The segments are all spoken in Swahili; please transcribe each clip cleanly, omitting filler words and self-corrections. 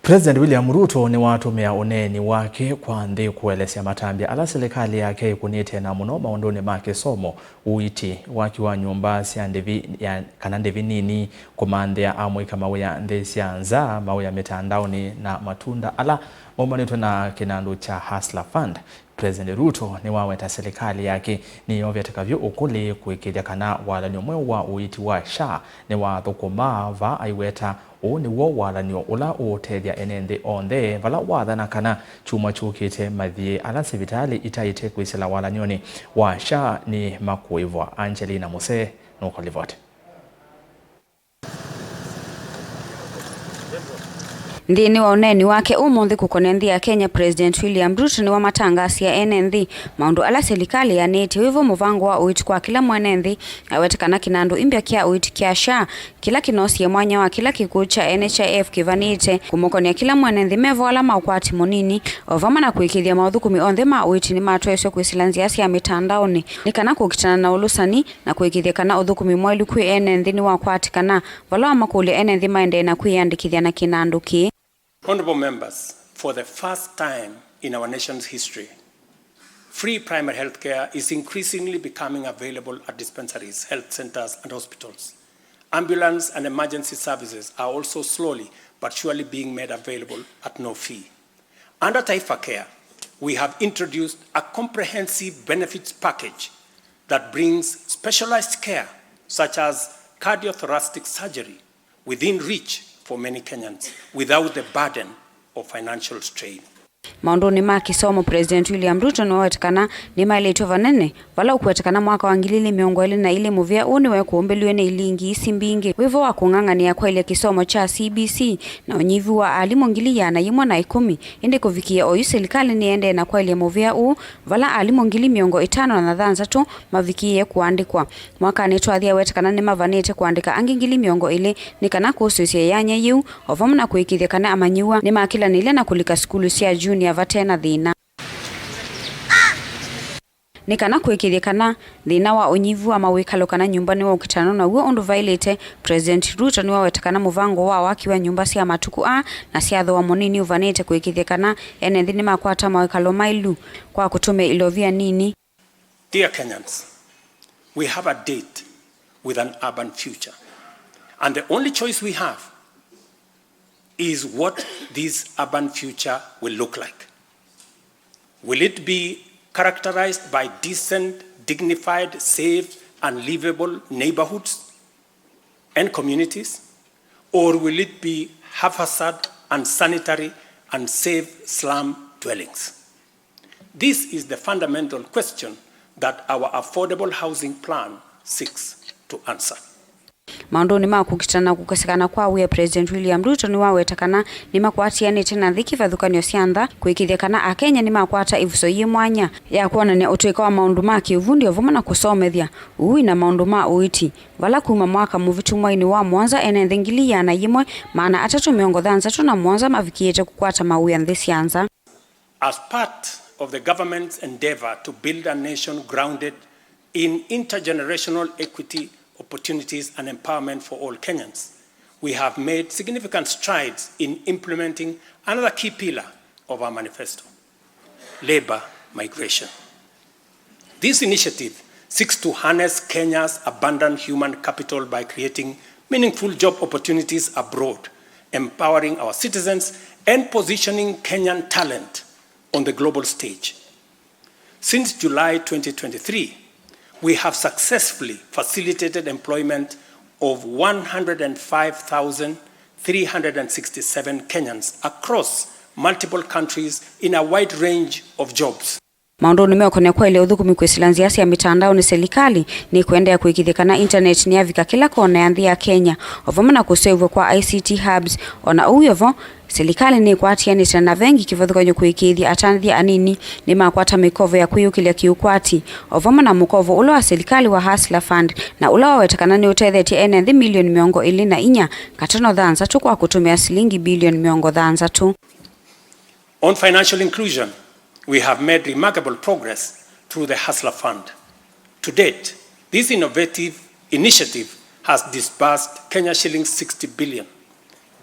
Presient William Ruto niwatumia uneeni wake kwa nthi kuelesya matambya ala silikali yake ikunite na muno maunduni ma kisomo uiiti waki wa nyumba sya ndivi kana ndivi nini kumanthia amuika mawia nthi sya nza mawia mitandaoni na matunda ala maumanitwe na kinandu cha Hustler Fund. President Ruto ni waweta silikali yake ni ovyatakavyo ukuli kuikithia kana walanio mwe wa uiiti wa SHA ni wathukuma va aiweta ni wo walanio ula utethia enenthi onthe vala wathana kana chuma chukite mathie ala sivitali itaite kwisila walanioni wa SHA ni makuivwa. Angelina Muse nukolivoti. Nthini wa uneeni wake umuthi kukone nthi ya Kenya, President William Ruto ni wa matangasia ene nthi maundu ala silikali yanite wivo muvango wa uiiti kwa kila mwene nthi awetekana kinandu imbya kia uiiti kia SHA kila kinosie mwanya wa kila kikuu cha NHIF kivanite kumokonia kila mwene nthi mevo ala maukwati munini ovama na kuikithia mauthukumi onthe ma uiiti ni matwesyo kwisila nzia sia mitandaoni ni kana kukitana na ulusani na kuikithia kana uthukumi mwelu kwi ene nthi ni wakwati kana vala wa makuli ene nthi maende na kwiyandikithia na kinandu ki. Honorable members, for the first time in our nation's history, free primary health care is increasingly becoming available at dispensaries, health centers, and hospitals. Ambulance and emergency services are also slowly but surely being made available at no fee. Under Taifa Care, we have introduced a comprehensive benefits package that brings specialized care, such as cardiothoracic surgery, within reach for many Kenyans without the burden of financial strain. Maunduni ma kisomo President William Ruto ni wawetekana ni maileto vanene vala ukuwetekana mwaka wa ngilili miongo ili na ile muvia uniwe kuombeliwe na ilingi isi mbingi wivo wa kung'ang'ania kwa ile kisomo cha CBC na unyivi wa alimu ngili ya na yimwa na 10 indi kuvikia oyu silikali ni ende na kwa ile muvia vala alimu ngili miongo 5 na dhanza tu mavikie kuandikwa mwaka anetwathia wetekana ni mavanete kuandika angi ngili miongo ili ni kana kususia yanya yu ovamu na kuikithia kana amanyiwa ni makila nile na kulika skulu sia junior vatena thina ni kana kuikithia kana thina wa unyivu wa mawikalo kana nyumba ni wa ukitano na uo undu vailite. President Ruto ni wawetekana muvango wa waki wa nyumba sia matuku na sia thoa munini uvanite kuikithia kana ene nthini makwata mawikalo mailu kwa kutume ilovia nini. Dear Kenyans, we have a date with an urban future, and the only choice we have is what this urban future will look like. Will it be characterized by decent, dignified, safe, and livable neighborhoods and communities? Or will it be haphazard, unsanitary, unsafe slum dwellings? This is the fundamental question that our affordable housing plan seeks to answer. Maunduni ma kukitana kukosekana kwa uya President William Ruto ni wawetekana ni makwatianite na nthi kivathukanio cia ntha kuikithia kana akenya ni makwata ivuso yi mwanya ya kuonania utuika wa maundu ma kiuvundi ovuma na kusomethia ui na maundu ma uiiti vala kuma mwaka muvitu mwaini wa mwanza ene nthi ngili ya na yimwe maana 330 na mwanza mavikiete kukwata mawia nthi cia nza. As part of the government's endeavor to build a nation grounded in intergenerational equity, opportunities and empowerment for all Kenyans, we have made significant strides in implementing another key pillar of our manifesto, labor migration. This initiative seeks to harness Kenya's abundant human capital by creating meaningful job opportunities abroad, empowering our citizens and positioning Kenyan talent on the global stage. Since July 2023, we have successfully facilitated employment of 105,367 Kenyans across multiple countries in a wide range of jobs. Maunduni meokonia kwa ile uthukumi kwisila nzia sia mitandao ni silikali ni kuendea kuikithikana internet ni avika kila kona ya nthi ya Kenya ovama na kusevwe kwa ICT hubs ona uyovo silikali ni kwatianite na vengi kivathukanyo kuikithia atanthia anini ni makwata mikovo ya kuyukilia kiukwati ovama na mukovo ula wa silikali wa Hustler Fund na ula wawetekana ni utethetie ene nthi milioni miongo ili na inya katano dhanza tu kwa kutumia silingi bilioni miongo dhanza tu. On financial inclusion, we have made remarkable progress through the Hustler Fund. To date, this innovative initiative has disbursed Kenya shillings 60 billion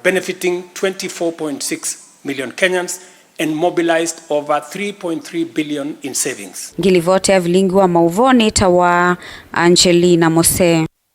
benefiting 24.6 million Kenyans and mobilized over 3.3 billion in savings. Ngilivote vilingiwa mauvoni tawa Angelina Mose.